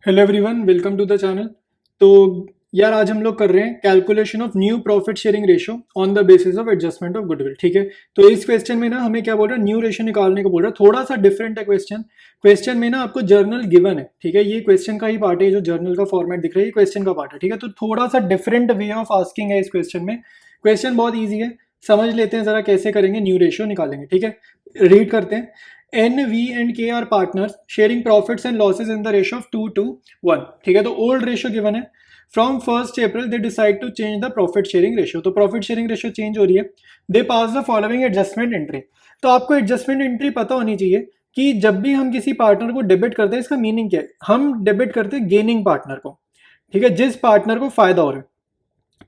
Hello everyone, welcome to the channel. तो यार आज हम लोग कर रहे हैं calculation of new profit sharing ratio on the basis of adjustment of goodwill. ठीक है, तो इस क्वेश्चन में ना हमें क्या बोल रहा है, न्यू रेशियो निकालने को बोल रहा है। थोड़ा सा डिफरेंट है क्वेश्चन। क्वेश्चन में ना आपको जर्नल गिवन है, ठीक है, ये क्वेश्चन का ही पार्ट है। जो जर्नल का फॉर्मेट दिख रहा है ये क्वेश्चन का पार्ट है, ठीक है। तो थोड़ा सा डिफरेंट वे ऑफ आस्किंग है इस क्वेश्चन में। क्वेश्चन बहुत ईजी है, समझ लेते हैं जरा कैसे करेंगे, न्यू रेशियो निकालेंगे। ठीक है, रीड करते हैं। N V and K are partners sharing profits and losses in the ratio of 2:1। ठीक है, तो ओल्ड रेशियो गिवन है। From 1 April they decide to change the profit sharing ratio. तो प्रॉफिट शेयरिंग रेशियो चेंज हो रही है। They pass the following adjustment entry. तो आपको एडजस्टमेंट एंट्री पता होनी चाहिए कि जब भी हम किसी पार्टनर को डेबिट करते हैं, इसका मीनिंग क्या है। हम डेबिट करते हैं गेनिंग पार्टनर को, ठीक है, जिस पार्टनर को फायदा हो रहा है।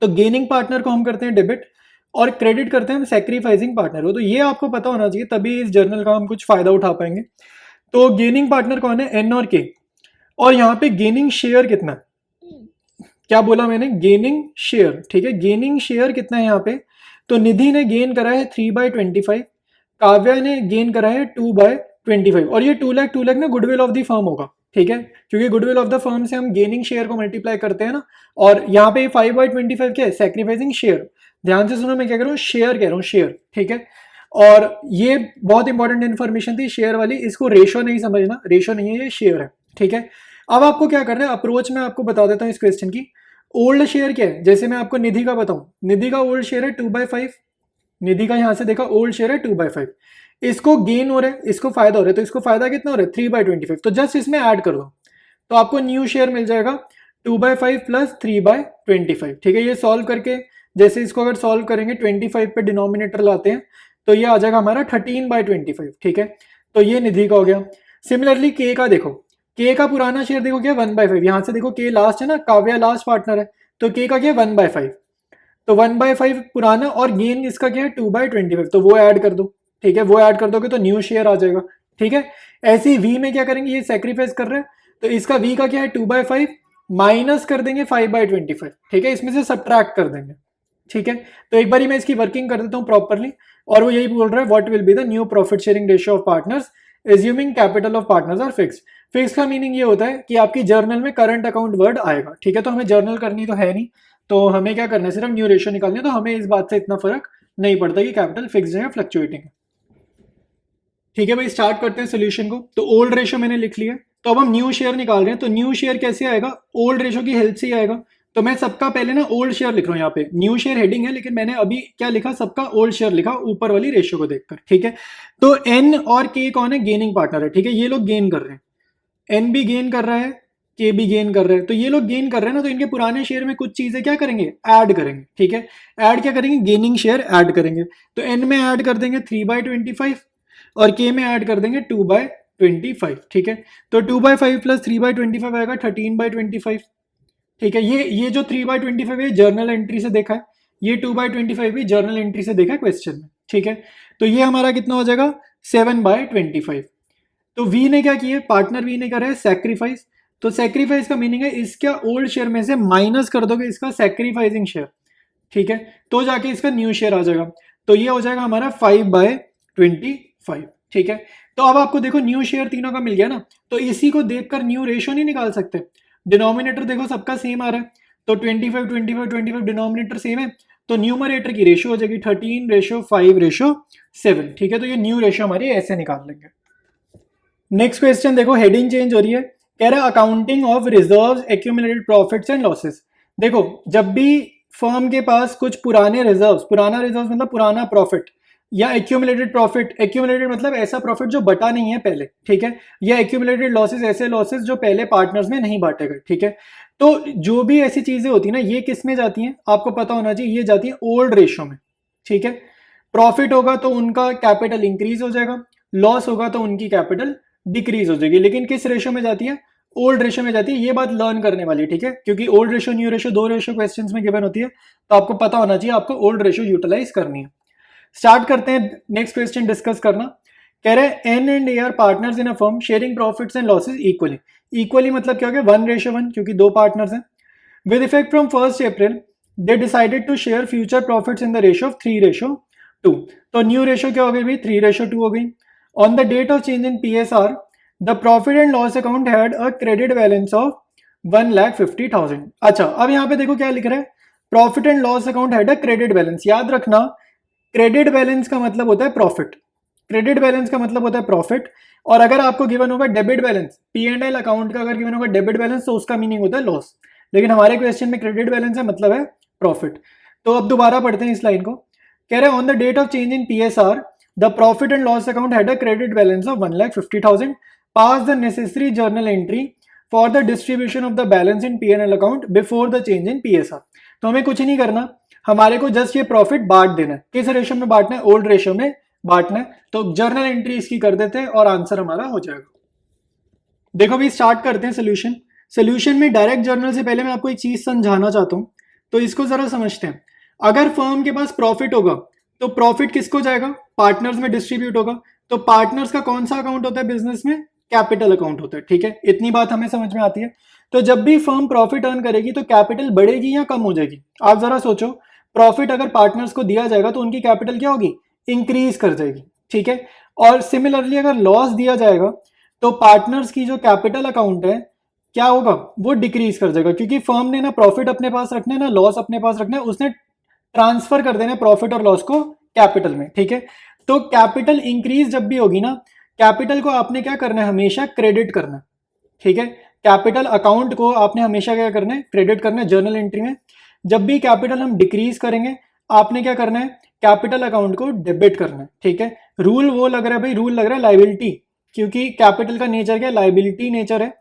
तो गेनिंग पार्टनर को हम करते हैं डेबिट और क्रेडिट करते हैं हम सैक्रिफाइसिंग पार्टनर को। तो ये आपको पता होना चाहिए, तभी इस जर्नल का हम कुछ फायदा उठा पाएंगे। तो गेनिंग पार्टनर कौन है, एन और के। और यहाँ पे गेनिंग शेयर कितना है, क्या बोला मैंने, गेनिंग शेयर। ठीक है, गेनिंग शेयर कितना है यहाँ पे। तो निधि ने गेन करा है 3/25, काव्या ने गेन करा है 2/25। और ये 2 लाख ना गुडविल ऑफ द फर्म होगा, ठीक है, क्योंकि गुडविल ऑफ द फर्म से हम गेनिंग शेयर को मल्टीप्लाई करते हैं ना। और यहाँ पे 5/25 क्या है, सैक्रिफाइसिंग शेयर। ध्यान से सुनो, मैं क्या कह रहा हूँ, शेयर कह रहा हूँ, शेयर। ठीक है, और ये बहुत इंपॉर्टेंट इन्फॉर्मेशन थी शेयर वाली, इसको रेशो नहीं समझना, रेशो नहीं है, ये शेयर है। ठीक है, अब आपको क्या करना है, अप्रोच में आपको बता देता हूँ इस क्वेश्चन की। ओल्ड शेयर क्या है, जैसे मैं आपको निधि का बताऊं, निधि का ओल्ड शेयर है 2/5। निधि का यहां से देखा ओल्ड शेयर है 2/5। इसको गेन हो रहा है, इसको फायदा हो रहा है, तो इसको फायदा कितना हो रहा है, 3/25। तो जस्ट इसमें ऐड कर दो, तो आपको न्यू शेयर मिल जाएगा 2/5 प्लस 3/25। ठीक है, ये सॉल्व करके, जैसे इसको अगर सॉल्व करेंगे 25 पे डिनोमिनेटर लाते हैं, तो ये आ जाएगा हमारा 13/25। ठीक है, तो ये निधि का हो गया। सिमिलरली के का देखो, के का पुराना शेयर देखो क्या, 1/5। यहां से देखो के लास्ट है ना, काव्या लास्ट पार्टनर है, तो के का क्या, 1/5। तो 1/5 पुराना, और गेन इसका क्या है, 2/25। तो वो ऐड कर दो, ठीक है, वो ऐड कर दोगे तो न्यू शेयर आ जाएगा। ठीक है, ऐसे ही वी में क्या करेंगे, ये सेक्रीफाइस कर रहे हैं, तो इसका वी का क्या है, 2/5 माइनस कर देंगे 5/25। ठीक है, इसमें से सब्ट्रैक्ट कर देंगे। ठीक है, तो एक बार मैं इसकी वर्किंग कर देता हूँ प्रॉपरली। और वो यही बोल रहा है, what will be the new profit sharing ratio of partners assuming capital of partners are fix. Fix का मीनिंग ये होता है कि आपकी जर्नल में करंट अकाउंट वर्ड आएगा। ठीक है, तो हमें जर्नल करनी तो है नहीं, तो हमें क्या करना है, सिर्फ न्यू रेशियो निकालनी है। तो हमें इस बात से इतना फर्क नहीं पड़ता कि कैपिटल फिक्स है या फ्लक्चुएटिंग है। ठीक है भाई, स्टार्ट करते हैं सोल्यूशन को। तो ओल्ड रेशियो मैंने लिख लिया, तो अब हम न्यू शेयर निकाल रहे हैं। तो न्यू शेयर कैसे आएगा, ओल्ड रेशियो की हेल्प से ही आएगा। तो मैं सबका पहले ना ओल्ड शेयर लिख रहा हूँ, यहाँ पे न्यू शेयर हेडिंग है, लेकिन मैंने अभी क्या लिखा, सबका ओल्ड शेयर लिखा ऊपर वाली रेशियो को देखकर। ठीक है, तो एन और के कौन है, गेनिंग पार्टनर है। ठीक है, ये लोग गेन कर रहे हैं, एन भी गेन कर रहा है, के भी गेन कर रहे हैं। तो ये लोग गेन कर रहे हैं ना, तो इनके पुराने शेयर में कुछ चीजें क्या करेंगे, ऐड करेंगे। ठीक है, ऐड क्या करेंगे, गेनिंग शेयर ऐड करेंगे। तो एन में ऐड कर देंगे 3/25 और के में ऐड कर देंगे 2/25। ठीक है, तो 2/5 प्लस 3/25 आएगा 13/25। ठीक है, ये जो 3/25 है जर्नल एंट्री से देखा है, ये 2/25 भी जर्नल एंट्री से देखा है क्वेश्चन में। ठीक है, तो ये हमारा कितना हो जाएगा, 7/25। तो वी ने क्या किया, पार्टनर वी ने करा है सैक्रिफाइस। तो सैक्रिफाइस का मीनिंग है इसका ओल्ड शेयर में से माइनस कर दोगे इसका सैक्रिफाइसिंग शेयर। ठीक है, तो जाके इसका न्यू शेयर आ जाएगा। तो ये हो जाएगा हमारा 5/25। ठीक है, तो अब आपको देखो न्यू शेयर तीनों का मिल गया ना, तो इसी को देखकर न्यू रेशियो नहीं निकाल सकते। डिनोमिनेटर देखो सबका सेम आ रहा है, तो 25 डिनोमिनेटर सेम है, तो न्यूमरेटर की रेशियो हो जाएगी 13:5:7। ठीक है, तो ये न्यू रेशियो हमारी ऐसे निकाल लेंगे। नेक्स्ट क्वेश्चन देखो, हेडिंग चेंज हो रही है, कह रहा है accounting of reserves accumulated profits and losses. देखो, जब भी फर्म के पास कुछ पुराने रिजर्व्स, पुराना रिजर्व मतलब पुराना प्रॉफिट, या एक्यूमुलेटेड प्रॉफिट, एक्यूमुलेटेड मतलब ऐसा प्रॉफिट जो बटा नहीं है पहले, ठीक है, या एक्यूमुलेटेड लॉसेस ऐसे लॉसेस जो पहले पार्टनर्स में नहीं बांटे गए। ठीक है, तो जो भी ऐसी चीजें होती है ना, ये किस में जाती हैं, आपको पता होना चाहिए, ये जाती है ओल्ड रेशियो में। ठीक है, प्रॉफिट होगा तो उनका कैपिटल इंक्रीज हो जाएगा, लॉस होगा तो उनकी कैपिटल डिक्रीज हो जाएगी। लेकिन किस रेशियो में जाती है, ओल्ड रेशियो में जाती है। ये बात लर्न करने वाली, ठीक है, क्योंकि ओल्ड रेशियो न्यू रेशियो दो रेशियो क्वेश्चंस में गिवन होती है, तो आपको पता होना चाहिए आपको ओल्ड रेशियो यूटिलाइज करनी है। स्टार्ट करते हैं नेक्स्ट क्वेश्चन डिस्कस करना। कह रहे हैं N and A are partners in a firm sharing profits and losses equally. Equally मतलब क्या हो गया, 1:1, क्योंकि दो पार्टनर्स हैं। With effect from 1 April they decided to share future profits in the ratio of 3:2। तो न्यू रेशियो क्या हो गई भाई, 3:2 हो गई। On the date of change in PSR, the profit and loss account had a credit balance of 1,50,000। अच्छा, अब यहाँ पे देखो क्या लिख रहा है, profit and loss account had a credit balance. याद रखना, क्रेडिट बैलेंस का मतलब होता है प्रॉफिट, क्रेडिट बैलेंस का मतलब होता है प्रॉफिट। और अगर आपको गिवन होगा debit balance, P and L account का अगर गिवन होगा डेबिट बैलेंस, तो उसका मीनिंग होता है लॉस। लेकिन हमारे क्वेश्चन में क्रेडिट बैलेंस है, मतलब है प्रॉफिट। तो अब दोबारा पढ़ते हैं इस लाइन को। कह रहे हैं on the date of change in PSR the profit and loss account had a credit balance of 1,50,000। Pass the necessary journal entry for the distribution of the balance in PNL account before the change in PSR. तो हमें कुछ नहीं करना, हमारे को just ये profit बांट देना है। किस रेशो में बांटना है? ओल्ड रेशो में बांटना है। तो जर्नल एंट्री इसकी कर देते हैं और आंसर हमारा हो जाएगा। देखो भी स्टार्ट करते हैं सोल्यूशन। सोल्यूशन में डायरेक्ट जर्नल से पहले मैं आपको एक चीज समझाना चाहता हूं, तो इसको जरा समझते हैं। अगर फर्म के पास प्रॉफिट होगा तो प्रॉफिट किसको जाएगा? पार्टनर्स में डिस्ट्रीब्यूट होगा। तो पार्टनर्स का कौन सा अकाउंट होता है बिजनेस में? कैपिटल अकाउंट होता है। ठीक है, इतनी बात हमें समझ में आती है। तो जब भी फर्म प्रॉफिट अर्न करेगी तो कैपिटल बढ़ेगी या कम हो जाएगी? आप जरा सोचो, प्रॉफिट अगर पार्टनर्स को दिया जाएगा तो उनकी कैपिटल क्या होगी? इंक्रीज कर जाएगी। ठीक है, और सिमिलरली अगर लॉस दिया जाएगा तो पार्टनर्स की जो कैपिटल अकाउंट है क्या होगा? वो डिक्रीज कर जाएगा, क्योंकि फर्म ने ना प्रॉफिट अपने पास रखना है ना लॉस अपने पास रखना है, उसने ट्रांसफर कर देना प्रॉफिट और लॉस को कैपिटल में। ठीक है, तो कैपिटल इंक्रीज जब भी होगी ना, कैपिटल को आपने क्या करना है? हमेशा क्रेडिट करना है। ठीक है, कैपिटल अकाउंट को आपने हमेशा क्या करना है? क्रेडिट करना है जर्नल एंट्री में। जब भी कैपिटल हम डिक्रीज करेंगे, आपने क्या करना है? कैपिटल अकाउंट को डेबिट करना है। ठीक है, रूल वो लग रहा है भाई, रूल लग रहा है लाइबिलिटी, क्योंकि कैपिटल का नेचर क्या है? लाइबिलिटी नेचर है।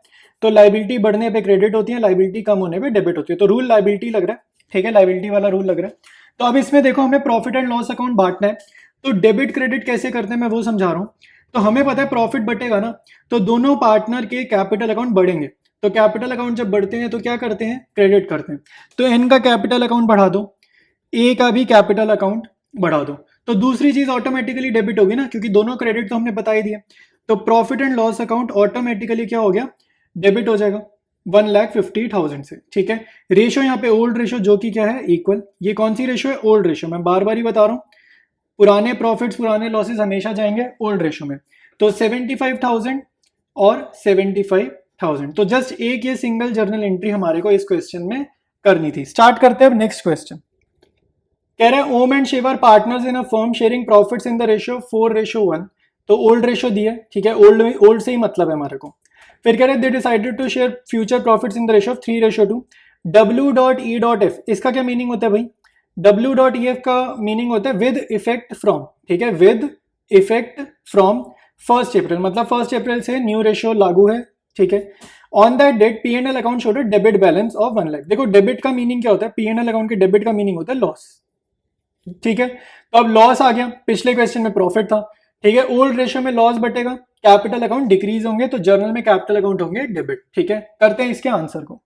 तो लाइबिलिटी बढ़ने पे क्रेडिट होती है, लाइबिलिटी कम होने पे डेबिट होती है। तो रूल लाइबिलिटी लग रहा है। ठीक है, लाइबिलिटी वाला रूल लग रहा है। तो अब इसमें देखो, हमें प्रॉफिट एंड लॉस अकाउंट बांटना है, तो डेबिट क्रेडिट कैसे करते हैं मैं वो समझा रहा हूं। तो हमें पता है प्रॉफिट बढ़ेगा ना, तो दोनों पार्टनर के कैपिटल अकाउंट बढ़ेंगे। तो कैपिटल अकाउंट जब बढ़ते हैं तो क्या करते हैं? क्रेडिट करते हैं। तो एन का कैपिटल अकाउंट बढ़ा दो, ए का भी कैपिटल अकाउंट बढ़ा दो, तो दूसरी चीज ऑटोमेटिकली डेबिट होगी ना, क्योंकि दोनों क्रेडिट तो हमने बता ही दिए। तो profit and loss account automatically क्या हो गया? डेबिट हो जाएगा 1,50,000 से। ठीक है, रेशो यहाँ पे ओल्ड रेशो जो कि क्या है? इक्वल। ये कौन सी रेशो है? Old ratio. मैं बार बार ही बता रहा हूँ, पुराने प्रॉफिट्स पुराने लॉसेस हमेशा जाएंगे ओल्ड रेशो में। तो 75,000 और 75,000। तो जस्ट एक ये सिंगल जर्नल एंट्री हमारे को इस क्वेश्चन में करनी थी। स्टार्ट करते हैं अब नेक्स्ट क्वेश्चन। कह रहे हैं Om and Shiv are partners in a firm sharing profits in the ratio 4:1। तो ओल्ड रेशियो दी है। ठीक है, ओल्ड से ही मतलब है हमारे को। फिर कह रहे हैं they decided to share future profits in the ratio of 3:2। W.E.F इसका क्या मीनिंग होता है भाई? W.E.F का मीनिंग होता है विद इफेक्ट फ्रॉम। ठीक है, विद इफेक्ट फ्रॉम 1 अप्रैल, मतलब 1 अप्रैल से न्यू रेशियो लागू है। ठीक है, on that date P&L account showed debit balance of 1 lakh. देखो डेबिट का मीनिंग क्या होता है? P&L अकाउंट के डेबिट का मीनिंग होता है लॉस। ठीक है, तो अब लॉस आ गया, पिछले क्वेश्चन में प्रॉफिट था। ठीक है, ओल्ड रेशियो में लॉस बटेगा, कैपिटल अकाउंट डिक्रीज होंगे, तो जर्नल में कैपिटल अकाउंट होंगे डेबिट। ठीक है, करते हैं इसके आंसर को।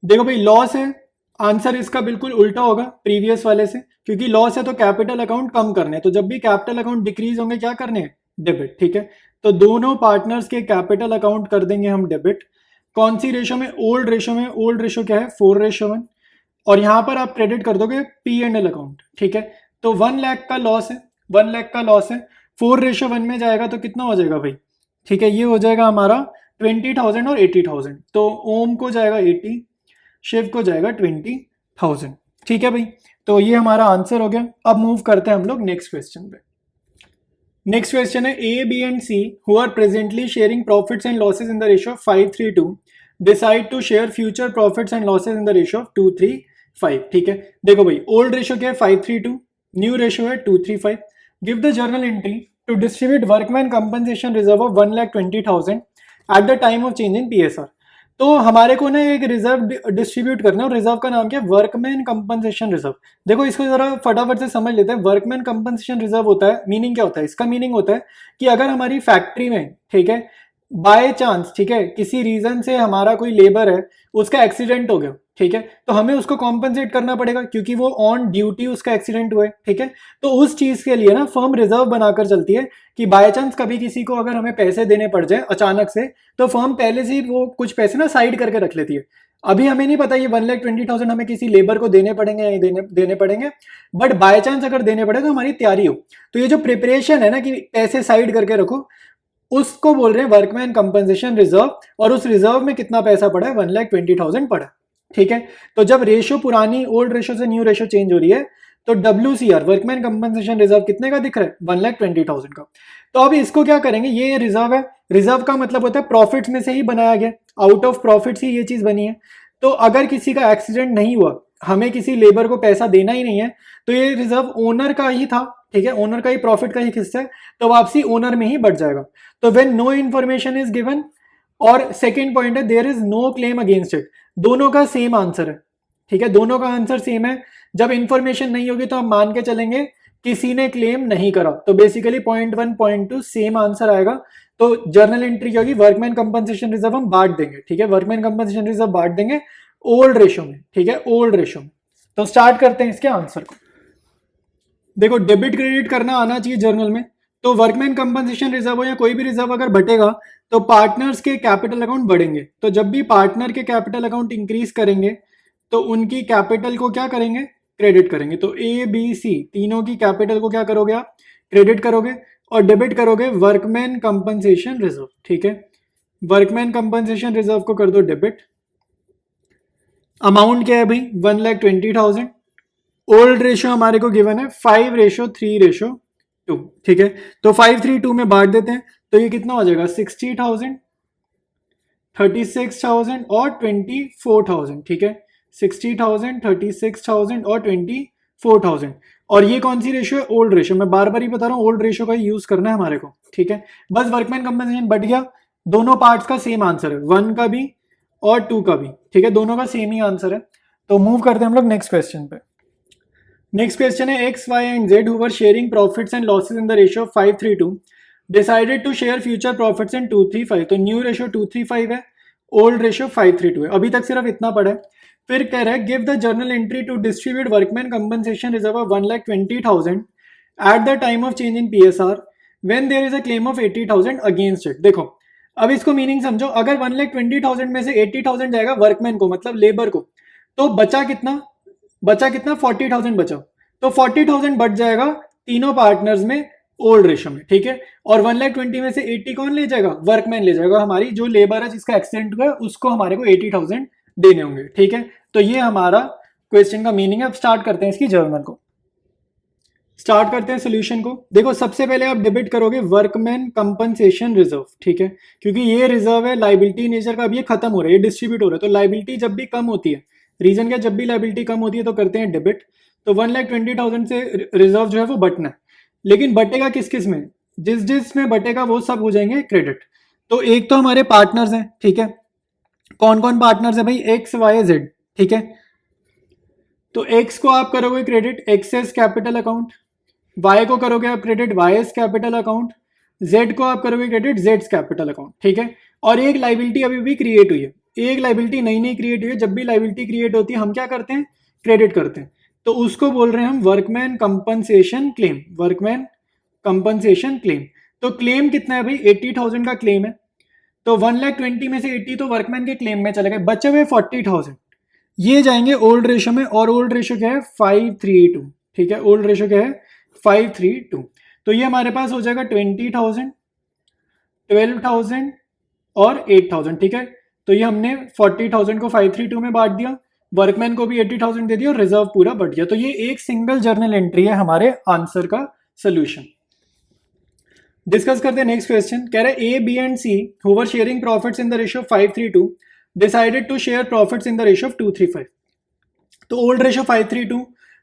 देखो भाई, लॉस है, आंसर इसका बिल्कुल उल्टा होगा प्रीवियस वाले से, क्योंकि लॉस है तो कैपिटल अकाउंट कम करने हैं। तो जब भी कैपिटल अकाउंट डिक्रीज होंगे क्या करने हैं? डेबिट। ठीक है, तो दोनों पार्टनर्स के कैपिटल अकाउंट कर देंगे हम डेबिट। कौन सी रेशो में? ओल्ड रेशो में। ओल्ड रेशो क्या है? 4:1। और यहां पर आप क्रेडिट कर दोगे P&L अकाउंट। ठीक है, तो 1 लाख का लॉस है, 1 लाख का लॉस है, 4:1 में जाएगा तो कितना हो जाएगा भाई? ठीक है, ये हो जाएगा हमारा 20,000 और 80,000। तो ओम को जाएगा 80, शिव को जाएगा 20,000। ठीक है भाई, तो ये हमारा आंसर हो गया। अब मूव करते हैं हम लोग नेक्स्ट क्वेश्चन पे। नेक्स्ट क्वेश्चन है A B and C who are presently sharing profits and losses in the ratio of 5:3 decide to share future profits and losses in the ratio of 2:3 ठीक है, देखो भाई ओल्ड रेशियो क्या है? 5:3, new ratio है 2:3. Give the journal entry to distribute workman compensation reserve of 1,20,000 at the time of change in PSR। तो हमारे को ना एक रिजर्व डिस्ट्रीब्यूट करना है, और रिजर्व का नाम क्या है? Workman compensation reserve. देखो इसको जरा फटाफट से समझ लेते हैं। वर्कमैन कंपनसेशन रिजर्व होता है, मीनिंग क्या होता है इसका? मीनिंग होता है कि अगर हमारी फैक्ट्री में, ठीक है, बाय चांस, ठीक है, किसी रीजन से हमारा कोई लेबर है, उसका एक्सीडेंट हो गया, ठीक है, तो हमें उसको कॉम्पनसेट करना पड़ेगा क्योंकि वो ऑन ड्यूटी उसका एक्सीडेंट हुआ है। ठीक है, तो उस चीज के लिए ना फर्म रिजर्व बनाकर चलती है कि बाय चांस कभी किसी को अगर हमें पैसे देने पड़ जाए अचानक से, तो फर्म पहले से ही वो कुछ पैसे ना साइड करके रख लेती है। अभी हमें नहीं पता ये 1,20,000 हमें किसी लेबर को देने पड़ेंगे या देने पड़ेंगे, बट बाय चांस अगर देने पड़े तो हमारी तैयारी हो। तो ये जो प्रिपरेशन है ना कि पैसे साइड करके रखो, उसको बोल रहे हैं वर्कमैन कंपनसेशन रिजर्व, और उस रिजर्व में कितना पैसा पड़ा है, 1,20,000 पड़ा है। ठीक है, तो जब रेशो पुरानी ओल्ड रेशो से न्यू रेशो चेंज हो रही है तो WCR वर्कमैन कंपनसेशन रिजर्व कितने का दिख रहा है, 1,20,000 का। तो अब इसको क्या करेंगे, ये रिजर्व है, रिजर्व का मतलब होता है प्रॉफिट्स में से ही बनाया गया, आउट ऑफ प्रॉफिट्स ही ये चीज बनी है। तो अगर किसी का एक्सीडेंट नहीं हुआ, हमें किसी लेबर को पैसा देना ही नहीं है, तो ये रिजर्व ओनर का ही था। ठीक है, ओनर का ही प्रॉफिट का ही हिस्सा है, तो वापसी ओनर में ही बढ़ जाएगा। तो when no information is given, और सेकेंड पॉइंट है there is no claim against it, दोनों का सेम आंसर है। ठीक है, दोनों का आंसर सेम है। जब इंफॉर्मेशन नहीं होगी तो हम मान के चलेंगे किसी ने क्लेम नहीं करा, तो basically point 1 point 2 same answer आएगा। तो जर्नल एंट्री क्या होगी, वर्कमैन कंपनसेशन रिजर्व हम बांट देंगे। ठीक है, वर्कमैन कंपनसेशन रिजर्व बांट देंगे ओल्ड रेशो में। ठीक है, ओल्ड रेशो में। तो स्टार्ट करते हैं इसके आंसर को। देखो, डेबिट क्रेडिट करना आना चाहिए जर्नल में। तो वर्कमैन कंपनसेशन रिजर्व हो या कोई भी रिजर्व अगर बढ़ेगा तो पार्टनर्स के कैपिटल अकाउंट बढ़ेंगे। तो जब भी पार्टनर के कैपिटल अकाउंट इंक्रीज करेंगे तो उनकी कैपिटल को क्या करेंगे, क्रेडिट करेंगे। तो ABC तीनों की कैपिटल को क्या करोगे आप, क्रेडिट करोगे, और डेबिट करोगे वर्कमैन कंपनसेशन रिजर्व। ठीक है, वर्कमैन कंपनसेशन रिजर्व को कर दो डेबिट। अमाउंट क्या है भाई, 1,20,000। ओल्ड रेशो हमारे को गिवन है 5:3:2। ठीक है, तो 5:3:2 में बांट देते हैं, तो ये कितना हो जाएगा, 60,000, 36,000 और 24,000। ठीक है, 60,000, 36,000 और 24,000। और ये कौन सी रेशो है, ओल्ड रेशो। मैं बार बार ही बता रहा हूँ, ओल्ड रेशो का यूज करना है हमारे को। ठीक है, बस वर्कमैन कंपनसेशन बढ़ गया, दोनों पार्ट्स का सेम आंसर है, 1 का भी और 2 का भी। ठीक है, दोनों का सेम ही आंसर है। तो मूव करते हैं हम लोग नेक्स्ट क्वेश्चन पे। नेक्स्ट क्वेश्चन है X, Y and Z who were sharing profits and losses in the ratio of 5:3:2 decided to share future profits in 2:3:5। तो न्यू रेशो 2:3:5 है, ओल्ड रेशो 5:3:2 है। अभी तक सिर्फ इतना पड़ा है। फिर कह रहा है give the journal entry to distribute workman compensation reserve of 1,20,000 at the time of change in PSR when there is a claim of 80,000 against it. देखो, अब इसको मीनिंग समझो। अगर 1,20,000 में से 80,000 जाएगा वर्कमैन को, मतलब लेबर को, तो बचा कितना, 40,000 बचा। तो 40,000 बच जाएगा तीनों पार्टनर्स में ओल्ड रेशो में। ठीक है, और 1,20,000 में से 80 कौन ले जाएगा, वर्कमैन ले जाएगा। हमारी जो लेबर है जिसका एक्सीडेंट हुआ है उसको हमारे को 80,000 देने होंगे। ठीक है, तो ये हमारा क्वेश्चन का मीनिंग है। अब स्टार्ट करते हैं इसकी जर्नल को, स्टार्ट करते हैं सोल्यूशन को। देखो, सबसे पहले आप डेबिट करोगे वर्कमैन कंपनसेशन रिजर्व। ठीक है, क्योंकि ये रिजर्व है लाइबिलिटी नेचर का, अब ये खत्म हो रहा है, ये डिस्ट्रीब्यूट हो रहा है। तो लाइबिलिटी जब भी कम होती है, रीजन क्या, जब भी लाइबिलिटी कम होती है तो करते हैं डेबिट। तो 1,20,000 से रिजर्व जो है वो बटना है, लेकिन बटेगा किस किस में, जिस जिस में बटेगा वो सब हो जाएंगे क्रेडिट। तो एक तो हमारे पार्टनर्स हैं। ठीक है, कौन कौन पार्टनर्स है भाई, X, Y, Z। ठीक है, तो X को आप करोगे credit, X's capital account. Y को करोगे आप credit, Y's capital account. Z को आप करोगे क्रेडिट, जेड्स कैपिटल अकाउंट। ठीक है, और एक लाइबिलिटी अभी भी क्रिएट हुई है, एक लाइबिलिटी नई नई क्रिएट हुई है। जब भी लाइबिलिटी क्रिएट होती है हम क्या करते हैं, क्रेडिट करते हैं। तो उसको बोल रहे हैं हम workman compensation claim, workman compensation claim. तो क्लेम कितना है भाई, 80,000 का क्लेम है। तो 1,20,000 में से 80 तो वर्कमैन के क्लेम में चले गए, बचे हुए 40,000 ये जाएंगे ओल्ड रेशो में। और ओल्ड रेशो क्या है, 5:3:2। ठीक है, ओल्ड रेशो क्या है, 5:3:2। तो ये हमारे पास हो जाएगा 20,000, 12,000 और 8,000। ठीक है, तो ये हमने 40,000 को 5:3:2 में बांट दिया, वर्कमैन को भी 80,000 दे दिया और रिजर्व पूरा बढ़ गया। तो ये एक सिंगल जर्नल एंट्री है हमारे आंसर का सोल्यूशन। डिस्कस करते हैं नेक्स्ट क्वेश्चन। कह रहे A, B and C who were sharing profits in the ratio of 5:3:2 decided to share profits in the ratio of 2:3:5। तो ओल्ड रेशो 5:3:2,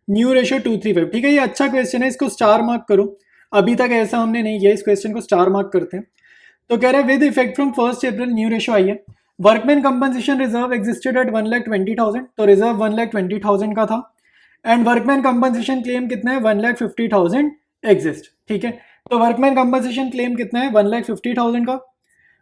न्यू रेशो 2:3:5। ठीक है, ये अच्छा क्वेश्चन है, इसको स्टार मार्क करो। अभी तक ऐसा हमने नहीं किया, इस क्वेश्चन को स्टार मार्क करते हैं। तो कह रहे हैं with effect from 1 April new ratio आई है। Workman compensation reserve existed at 1,20,000, तो रिजर्व 1,20,000 का था। एंड वर्कमैन कंपनसेशन क्लेम कितना है, 1,50,000 एग्जिस्ट। ठीक है, तो वर्कमैन कंपनसेशन क्लेम कितना है, 1,50,000 का।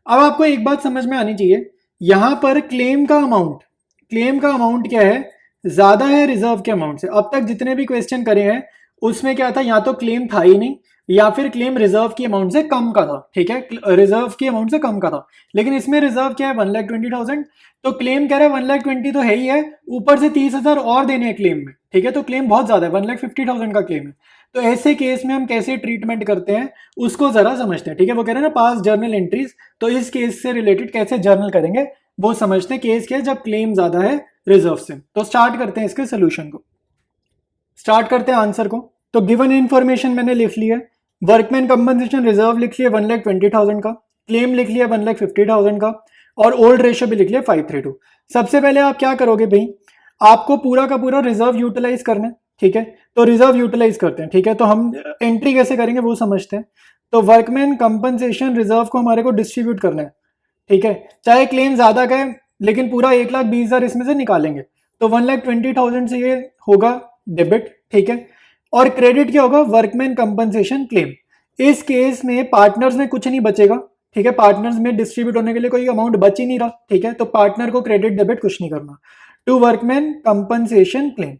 अब आपको एक बात समझ में आनी चाहिए, यहां पर क्लेम का अमाउंट क्या है, ज्यादा है रिजर्व के अमाउंट से। अब तक जितने भी क्वेश्चन करे हैं उसमें क्या था, या तो क्लेम था ही नहीं या फिर क्लेम रिजर्व की अमाउंट से कम का था। ठीक है, रिजर्व की अमाउंट से कम का था, लेकिन इसमें रिजर्व क्या है, 1,20,000। तो क्लेम कह रहा है 1,20,000 तो है ही है, ऊपर से 30,000 और देने हैं क्लेम में। ठीक है, तो क्लेम बहुत ज्यादा है, 1,50,000 का क्लेम है। तो ऐसे केस में हम कैसे ट्रीटमेंट करते हैं उसको जरा समझते हैं, ठीक है। वो कह रहे हैं ना पास जर्नल एंट्रीज, तो इस केस से रिलेटेड कैसे जर्नल करेंगे वो समझते हैं। केस क्या है, जब क्लेम ज्यादा है रिजर्व से। तो स्टार्ट करते हैं इसके सोल्यूशन को, स्टार्ट करते हैं आंसर को। तो गिवन इन्फॉर्मेशन मैंने लिख लिया है, वर्कमैन कंपनसेशन रिजर्व लिख लिया 1,20,000 का, क्लेम लिख लिया 1,50,000 का, और ओल्ड रेशियो भी लिख लिया 532। सबसे पहले आप क्या करोगे भाई, आपको पूरा का पूरा रिजर्व यूटिलाइज करना है, ठीक है। तो रिजर्व यूटिलाइज करते हैं, ठीक है। तो हम एंट्री कैसे करेंगे वो समझते हैं। तो वर्कमैन कंपनसेशन रिजर्व को हमारे को डिस्ट्रीब्यूट करना है, ठीक है। चाहे क्लेम ज्यादा का है लेकिन पूरा 1,20,000 इसमें से निकालेंगे, तो 1,20,000 से ये होगा डेबिट, ठीक है। और क्रेडिट क्या होगा, वर्कमैन कंपनसेशन क्लेम। इस केस में पार्टनर्स में कुछ नहीं बचेगा, ठीक है। पार्टनर्स में डिस्ट्रीब्यूट होने के लिए कोई अमाउंट बच ही नहीं रहा, ठीक है। तो पार्टनर को क्रेडिट डेबिट कुछ नहीं करना। टू वर्कमैन कंपनसेशन क्लेम,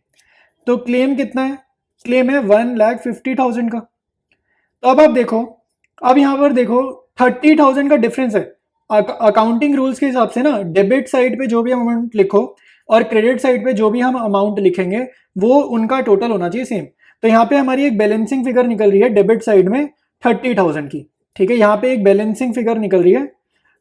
तो क्लेम कितना है, क्लेम है 1,50,000 का। तो अब आप देखो, अब यहां पर देखो 30,000 का डिफरेंस है। अकाउंटिंग रूल्स के हिसाब से ना डेबिट साइड पे जो भी अमाउंट लिखो और क्रेडिट साइड पे जो भी हम अमाउंट लिखेंगे वो उनका टोटल होना चाहिए सेम। तो यहाँ पे हमारी एक बैलेंसिंग फिगर निकल रही है डेबिट साइड में 30,000 की, ठीक है। यहाँ पे एक बैलेंसिंग फिगर निकल रही है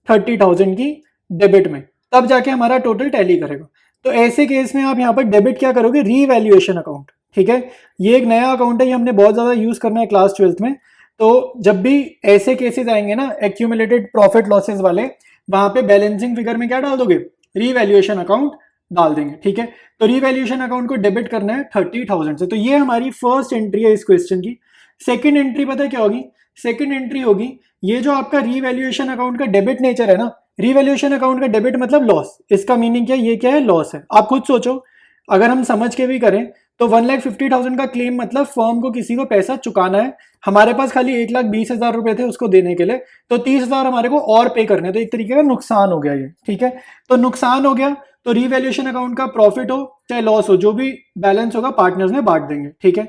30,000 की डेबिट में, तब जाके हमारा टोटल टैली करेगा। तो ऐसे केस में आप यहाँ पर डेबिट क्या करोगे, रीवैल्यूएशन अकाउंट, ठीक है। ये एक नया अकाउंट है, ये हमने बहुत ज्यादा यूज करना है क्लास 12th में। तो जब भी ऐसे केसेस आएंगे ना एक्यूमुलेटेड प्रॉफिट लॉसेस वाले, वहां पे बैलेंसिंग फिगर में क्या डाल दोगे, रीवैल्यूएशन अकाउंट डाल देंगे, ठीक है। तो रीवैल्यूएशन अकाउंट को डेबिट करना है 30,000 से। तो ये हमारी फर्स्ट एंट्री है इस क्वेश्चन की। सेकंड एंट्री पता है क्या होगी, सेकंड एंट्री होगी ये जो आपका रीवैल्यूएशन अकाउंट का डेबिट नेचर है ना, रीवैल्यूएशन अकाउंट का डेबिट मतलब लॉस, इसका मीनिंग क्या है, ये क्या है, लॉस है। आप खुद सोचो, अगर हम समझ के भी करें तो 1,50,000 का क्लेम मतलब फर्म को किसी को पैसा चुकाना है, हमारे पास खाली 1,20,000 रुपए थे उसको देने के लिए, तो 30,000 हमारे को और पे करने, तो एक तरीके का नुकसान हो गया ये, ठीक है। तो नुकसान हो गया, तो रीवैल्यूएशन अकाउंट का प्रॉफिट हो चाहे लॉस हो, जो भी बैलेंस होगा पार्टनर्स में बांट देंगे, ठीक है।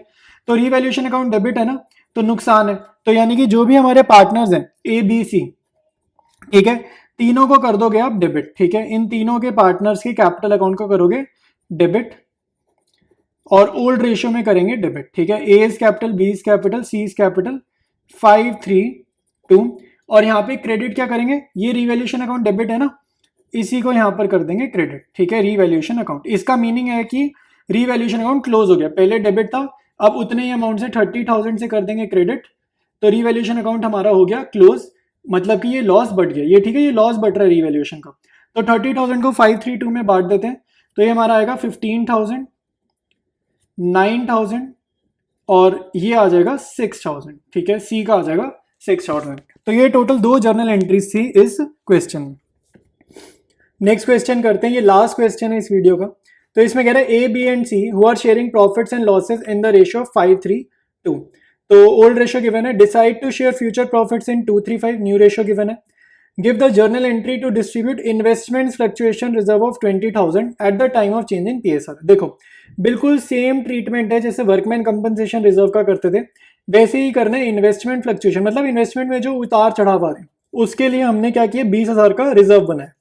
तो रीवैल्यूएशन अकाउंट डेबिट है ना, तो नुकसान है, तो यानी कि जो भी हमारे पार्टनर्स हैं ए बी सी, ठीक है, तीनों को कर दोगे आप डेबिट, ठीक है। इन तीनों के पार्टनर्स के कैपिटल अकाउंट को करोगे डेबिट और ओल्ड रेशियो में करेंगे डेबिट, ठीक है। A is capital, B is capital, C is capital, 532। और यहाँ पे क्रेडिट क्या करेंगे, ये रिवैल्यूएशन अकाउंट डेबिट है ना, इसी को यहाँ पर कर देंगे क्रेडिट, ठीक है, रिवैल्यूएशन अकाउंट। इसका मीनिंग है कि रिवैल्यूएशन अकाउंट क्लोज हो गया, पहले डेबिट था, अब उतने ही अमाउंट से 30,000 से कर देंगे क्रेडिट, तो रिवैल्यूएशन अकाउंट हमारा हो गया क्लोज, मतलब कि ये लॉस बढ़ गया, ये ठीक है, ये लॉस बढ़ रहा है रिवैल्यूएशन का। तो 30,000 को 532 में बांट देते हैं, तो ये हमारा आएगा 15,000, 9,000 और ये आ जाएगा 6,000, ठीक है, सी का आ जाएगा 6,000। तो ये टोटल दो जर्नल एंट्रीज थी इस क्वेश्चन में। नेक्स्ट क्वेश्चन करते हैं, ये लास्ट क्वेश्चन है इस वीडियो का। तो इसमें कह रहा है A B and C who are sharing profits and losses in the ratio of 5:3:2। तो ओल्ड रेशियो गिवन है, decide to share future profits in 2:3:5, new ratio given है। Give the journal entry to distribute investment fluctuation reserve of 20,000 at the time of change in PSR. देखो बिल्कुल same treatment है जैसे workman compensation reserve का करते थे, वैसे ही करना है इन्वेस्टमेंट फ्लक्चुएशन, मतलब इन्वेस्टमेंट में जो उतार चढ़ाव आ रहे हैं उसके लिए हमने क्या किया, 20,000 का रिजर्व बनाया।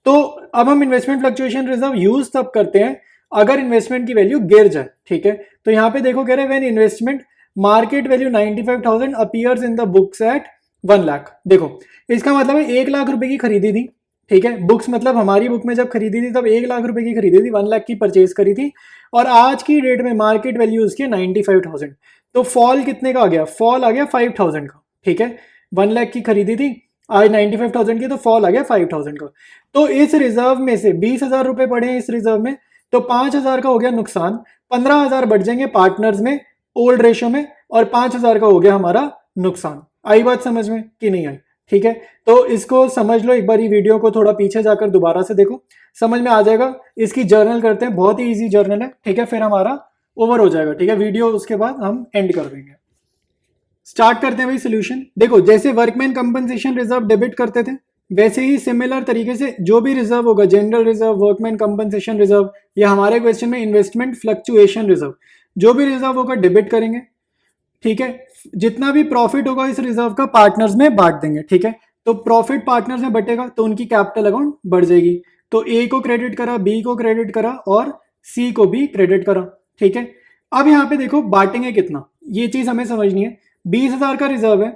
तो अब हम इन्वेस्टमेंट फ्लक्चुएशन रिजर्व यूज तब करते हैं अगर इन्वेस्टमेंट की वैल्यू गिर जाए, ठीक है। तो यहाँ पे देखो कह रहे हैं when investment market value 95,000 appears in the books at 1 lakh. देखो इसका मतलब है 1 लाख रुपए की खरीदी थी, ठीक है, बुक्स मतलब हमारी बुक में जब खरीदी थी तब 1 लाख रुपए की खरीदी थी, 1 लाख की परचेज करी थी, और आज की डेट में मार्केट वैल्यू उसकी 95,000। तो फॉल कितने का आ गया, फॉल आ गया 5,000 का, ठीक है। 1 लाख की खरीदी थी, आज 95,000 की, तो फॉल आ गया 5,000 का। तो इस रिजर्व में से 20,000 रुपए पड़े हैं इस रिजर्व में, तो 5,000 का हो गया नुकसान, 15,000 बढ़ जाएंगे पार्टनर्स में ओल्ड रेशियो में, और 5,000 का हो गया हमारा नुकसान। आई बात समझ में कि नहीं आई, ठीक है। तो इसको समझ लो, एक बार वीडियो को थोड़ा पीछे जाकर दोबारा से देखो, समझ में आ जाएगा। इसकी जर्नल करते हैं, बहुत ही इजी जर्नल है, ठीक है, फिर हमारा ओवर हो जाएगा, ठीक है। वीडियो उसके बाद हम एंड कर देंगे। स्टार्ट करते हैं भाई सोल्यूशन। देखो जैसे वर्कमैन कंपनसेशन रिजर्व डेबिट करते थे, वैसे ही सिमिलर तरीके से जो भी रिजर्व होगा, general reserve, workman compensation reserve, या हमारे क्वेश्चन में इन्वेस्टमेंट फ्लक्चुएशन रिजर्व, जो भी रिजर्व होगा डेबिट करेंगे, ठीक है। जितना भी प्रॉफिट होगा इस रिजर्व का पार्टनर्स में बांट देंगे, ठीक है। तो प्रॉफिट पार्टनर्स में बटेगा तो उनकी कैपिटल अकाउंट बढ़ जाएगी, तो ए को क्रेडिट करा, बी को क्रेडिट करा और सी को भी क्रेडिट करा, ठीक है। अब यहाँ पे देखो बांटेंगे कितना, ये चीज़ हमें समझनी है। 20,000 का रिजर्व है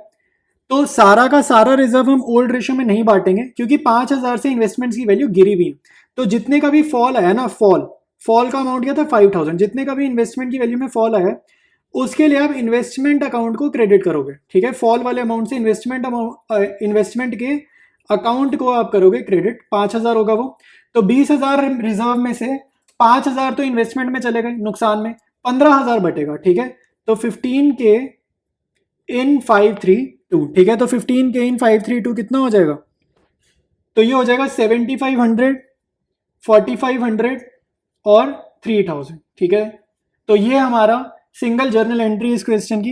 तो सारा का सारा रिजर्व हम ओल्ड रेशियो में नहीं बांटेंगे, क्योंकि 5,000 से इन्वेस्टमेंट्स की वैल्यू गिरी हुई है। तो जितने का भी फॉल आया ना, फॉल का अमाउंट क्या था 5,000, जितने का भी इन्वेस्टमेंट की वैल्यू में फॉल आया उसके लिए आप इन्वेस्टमेंट अकाउंट को क्रेडिट करोगे, ठीक है। फॉल वाले अमाउंट से इन्वेस्टमेंट के अकाउंट को आप करोगे क्रेडिट, 5,000 होगा वो। तो 20,000 रिजर्व में से 5,000 तो इन्वेस्टमेंट में चले गए नुकसान में, 15,000 बटेगा, ठीक है। तो 15K इन 532, ठीक है। तो 15K इन 532 कितना हो जाएगा? तो ये हो जाएगा 7,500, 4,500 और 3,000, ठीक है। तो ये हमारा सिंगल जर्नल एंट्री इस क्वेश्चन की।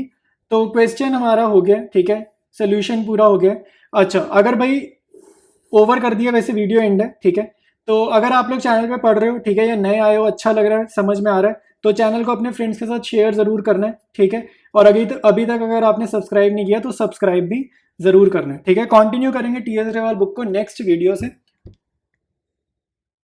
तो क्वेश्चन हमारा हो गया, ठीक है, सोल्यूशन पूरा हो गया। अच्छा, अगर भाई ओवर कर दिया, वैसे वीडियो एंड है, ठीक है। तो अगर आप लोग चैनल पे पढ़ रहे हो, ठीक है, या नए आए हो, अच्छा लग रहा है, समझ में आ रहा है, तो चैनल को अपने फ्रेंड्स के साथ शेयर ज़रूर करना है, ठीक है। और अभी तक अगर आपने सब्सक्राइब नहीं किया तो सब्सक्राइब भी ज़रूर करना है, ठीक है। कंटिन्यू करेंगे टीएस अग्रवाल बुक को नेक्स्ट वीडियो से।